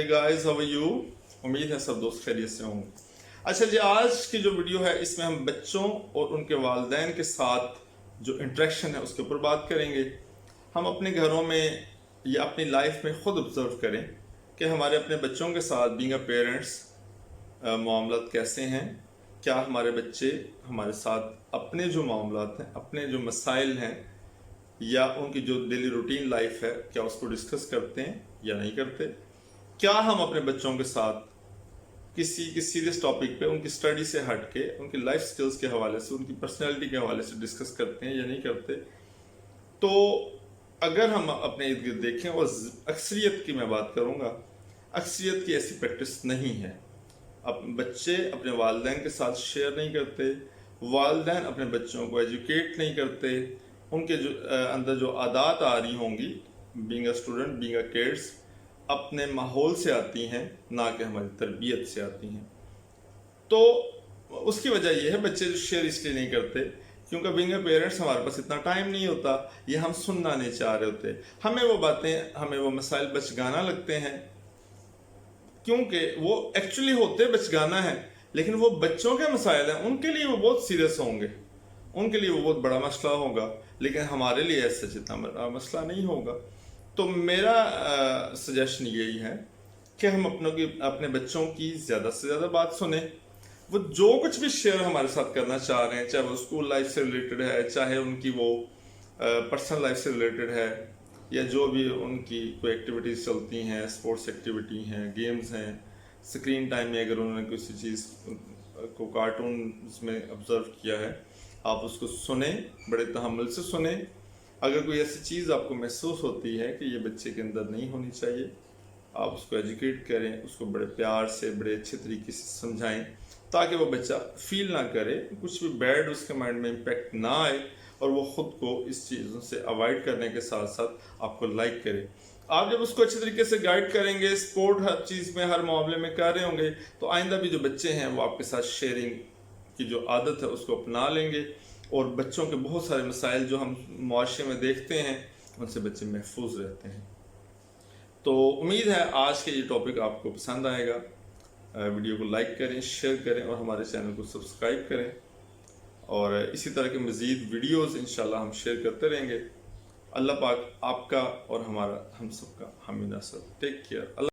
High guys, how are you? امید ہے سب دوست خیریت سے ہوں۔ اچھا جی، آج کی جو ویڈیو ہے اس میں ہم بچوں اور ان کے والدین کے ساتھ جو انٹریکشن ہے اس کے اوپر بات کریں گے۔ ہم اپنے گھروں میں یا اپنی لائف میں خود آبزرو کریں کہ ہمارے اپنے بچوں کے ساتھ بینگ اے پیرنٹس معاملات کیسے ہیں، کیا ہمارے بچے ہمارے ساتھ اپنے جو معاملات ہیں، اپنے جو مسائل ہیں یا ان کی جو ڈیلی روٹین لائف ہے، کیا اس کو ڈسکس کرتے ہیں یا نہیں کرتے؟ کیا ہم اپنے بچوں کے ساتھ کسی سیریس ٹاپک پہ ان کی اسٹڈی سے ہٹ کے ان کی لائف سکلز کے حوالے سے، ان کی پرسنالٹی کے حوالے سے ڈسکس کرتے ہیں یا نہیں کرتے؟ تو اگر ہم اپنے ارد گرد دیکھیں، اور اکثریت کی میں بات کروں گا، اکثریت کی ایسی پریکٹس نہیں ہے۔ بچے اپنے والدین کے ساتھ شیئر نہیں کرتے، والدین اپنے بچوں کو ایجوکیٹ نہیں کرتے، ان کے جو اندر جو عادات آ رہی ہوں گی being a student, being a kids, اپنے ماحول سے آتی ہیں، نہ کہ ہماری تربیت سے آتی ہیں۔ تو اس کی وجہ یہ ہے بچے جو شیئر اس لیے نہیں کرتے کیونکہ بینگ اے پیرنٹس ہمارے پاس اتنا ٹائم نہیں ہوتا، یہ ہم سننا نہیں چاہ رہے ہوتے، ہمیں وہ باتیں، ہمیں وہ مسائل بچگانا لگتے ہیں، کیونکہ وہ ایکچولی ہوتے بچگانا ہے، لیکن وہ بچوں کے مسائل ہیں، ان کے لیے وہ بہت سیریس ہوں گے، ان کے لیے وہ بہت بڑا مسئلہ ہوگا، لیکن ہمارے لیے ایسا اتنا بڑا مسئلہ نہیں ہوگا۔ تو میرا سجیشن یہی ہے کہ ہم اپنے بچوں کی زیادہ سے زیادہ بات سنیں۔ وہ جو کچھ بھی شیئر ہمارے ساتھ کرنا چاہ رہے ہیں، چاہے وہ اسکول لائف سے ریلیٹڈ ہے، چاہے ان کی وہ پرسنل لائف سے ریلیٹڈ ہے، یا جو بھی ان کی کوئی ایکٹیویٹیز چلتی ہیں، اسپورٹس ایکٹیویٹی ہیں، گیمز ہیں، اسکرین ٹائم میں اگر انہوں نے کسی چیز کو کارٹونز میں آبزرو کیا ہے، آپ اس کو سنیں، بڑے تحمل سے سنیں۔ اگر کوئی ایسی چیز آپ کو محسوس ہوتی ہے کہ یہ بچے کے اندر نہیں ہونی چاہیے، آپ اس کو ایجوکیٹ کریں، اس کو بڑے پیار سے، بڑے اچھے طریقے سے سمجھائیں، تاکہ وہ بچہ فیل نہ کرے، کچھ بھی بیڈ اس کے مائنڈ میں امپیکٹ نہ آئے، اور وہ خود کو اس چیزوں سے اوائڈ کرنے کے ساتھ ساتھ آپ کو لائک کرے۔ آپ جب اس کو اچھے طریقے سے گائیڈ کریں گے، سپورٹ ہر چیز میں، ہر معاملے میں کر رہے ہوں گے، تو آئندہ بھی جو بچے ہیں وہ آپ کے ساتھ شیئرنگ کی جو عادت ہے اس کو اپنا لیں گے، اور بچوں کے بہت سارے مسائل جو ہم معاشرے میں دیکھتے ہیں ان سے بچے محفوظ رہتے ہیں۔ تو امید ہے آج کے یہ ٹاپک آپ کو پسند آئے گا۔ ویڈیو کو لائک کریں، شیئر کریں، اور ہمارے چینل کو سبسکرائب کریں، اور اسی طرح کے مزید ویڈیوز انشاءاللہ ہم شیئر کرتے رہیں گے۔ اللہ پاک آپ کا اور ہمارا، ہم سب کا حامی ناصر۔ Take care.